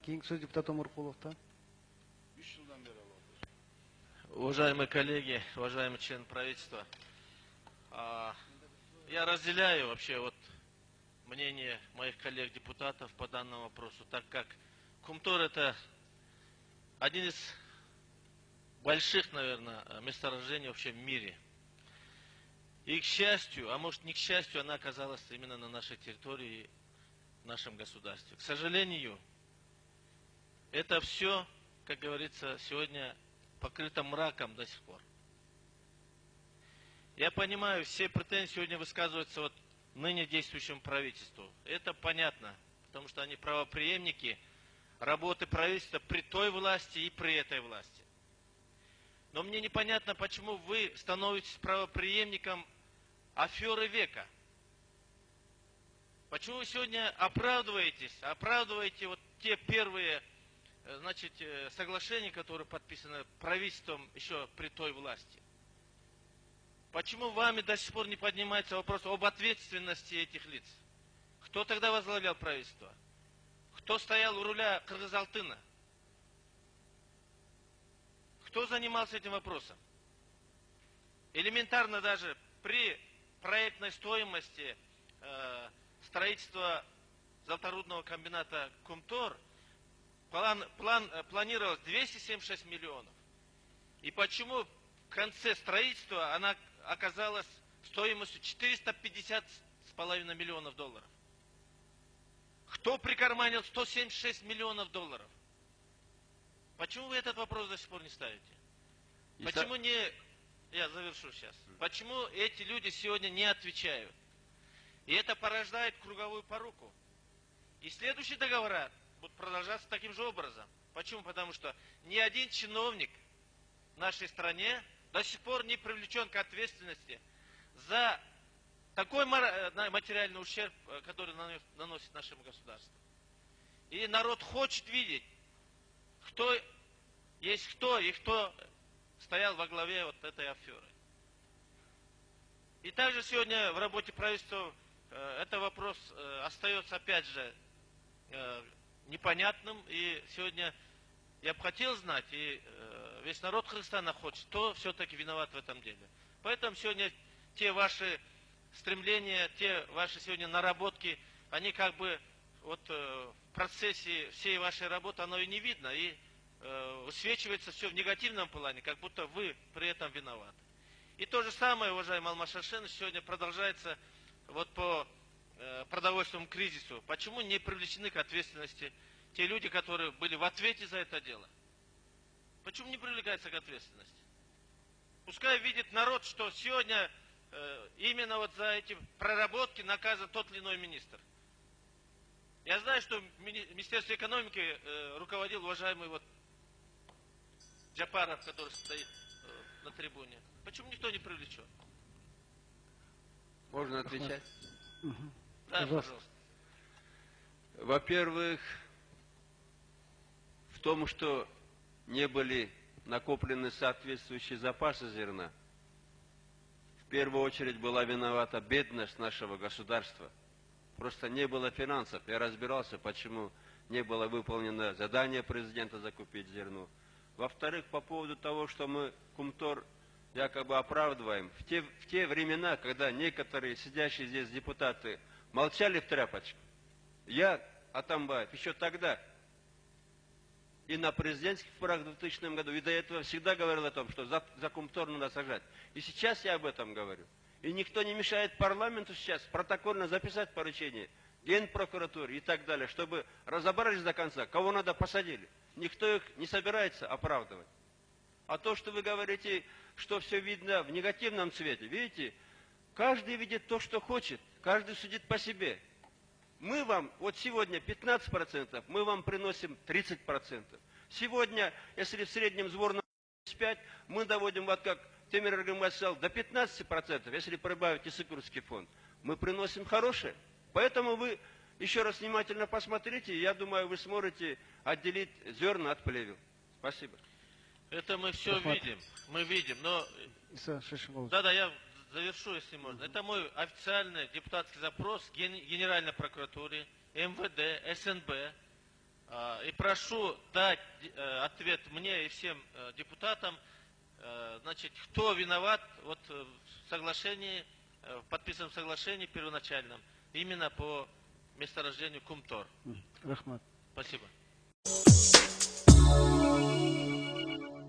Кейинги сөз депутат Омаркулов, да? Уважаемые коллеги, уважаемый член правительства, я разделяю вообще мнение моих коллег-депутатов по данному вопросу, так как Кумтор — это один из больших, наверное, месторождений вообще в мире. И к счастью, а может не к счастью, она оказалась именно на нашей территории, в нашем государстве. К сожалению, это все, как говорится, сегодня покрыто мраком до сих пор. Я понимаю, все претензии сегодня высказываются ныне действующему правительству. Это понятно, потому что они правопреемники работы правительства при той власти и при этой власти. Но мне непонятно, почему вы становитесь правопреемником аферы века. Почему вы сегодня оправдываете те первые, соглашения, которые подписаны правительством еще при той власти? Почему вами до сих пор не поднимается вопрос об ответственности этих лиц? Кто тогда возглавлял правительство? Кто стоял у руля Кыргыз-Алтына? Кто занимался этим вопросом? Элементарно даже при проектной стоимости строительства золоторудного комбината Кумтор планировалось 276 миллионов. И почему в конце строительства она оказалась стоимостью 450,5 миллионов долларов? Кто прикарманил 176 миллионов долларов? Почему вы этот вопрос до сих пор не ставите? Почему не... Я завершу сейчас. Почему эти люди сегодня не отвечают? И это порождает круговую поруку. И следующие договора будут продолжаться таким же образом. Почему? Потому что ни один чиновник в нашей стране до сих пор не привлечен к ответственности за такой материальный ущерб, который наносит нашему государству. И народ хочет видеть, кто есть кто и кто стоял во главе этой аферы. И также сегодня в работе правительства этот вопрос остается опять же непонятным. И сегодня я бы хотел знать, и весь народ Кыргызстана хочет, кто все-таки виноват в этом деле. Поэтому сегодня те ваши стремления, те ваши сегодня наработки, они как бы в процессе всей вашей работы оно и не видно, и высвечивается все в негативном плане, как будто вы при этом виноваты. И то же самое, уважаемый Алмаз Шаршенович, сегодня продолжается по продовольственному кризису. Почему не привлечены к ответственности те люди, которые были в ответе за это дело? Почему не привлекаются к ответственности? Пускай видит народ, что сегодня именно за эти проработки наказан тот или иной министр. Я знаю, что Министерство экономики руководил уважаемый Джапаров, который стоит на трибуне. Почему никто не привлечен? Можно отвечать? Да, пожалуйста. Во-первых, в том, что не были накоплены соответствующие запасы зерна, в первую очередь была виновата бедность нашего государства. Просто не было финансов. Я разбирался, почему не было выполнено задание президента закупить зерно. Во-вторых, по поводу того, что мы Кумтор якобы оправдываем. В те времена, когда некоторые сидящие здесь депутаты молчали в тряпочку, я, Атамбаев, еще тогда и на президентских выборах в 2000 году, и до этого всегда говорил о том, что за Кумтор надо сажать. И сейчас я об этом говорю. И никто не мешает парламенту сейчас протокольно записать поручение Генпрокуратуре и так далее, чтобы разобрались до конца, кого надо посадили. Никто их не собирается оправдывать. А то, что вы говорите, что все видно в негативном цвете, видите, каждый видит то, что хочет, каждый судит по себе. Мы вам, сегодня 15%, мы вам приносим 30%. Сегодня, если в среднем сборном 5, мы доводим, как Темир Аргамбаев сказал, до 15%, если прибавить и Сыкурский фонд. Мы приносим хорошее. Поэтому вы еще раз внимательно посмотрите, и я думаю, вы сможете отделить зерна от плевел. Спасибо. Это мы все видим. Мы видим, но... Да, я завершу, если можно. Это мой официальный депутатский запрос Генеральной прокуратуре, МВД, СНБ, И прошу дать ответ мне и всем депутатам, значит, кто виноват вот в соглашении, в подписанном соглашении первоначальном, именно по месторождению Кумтор. Рахмат. Спасибо.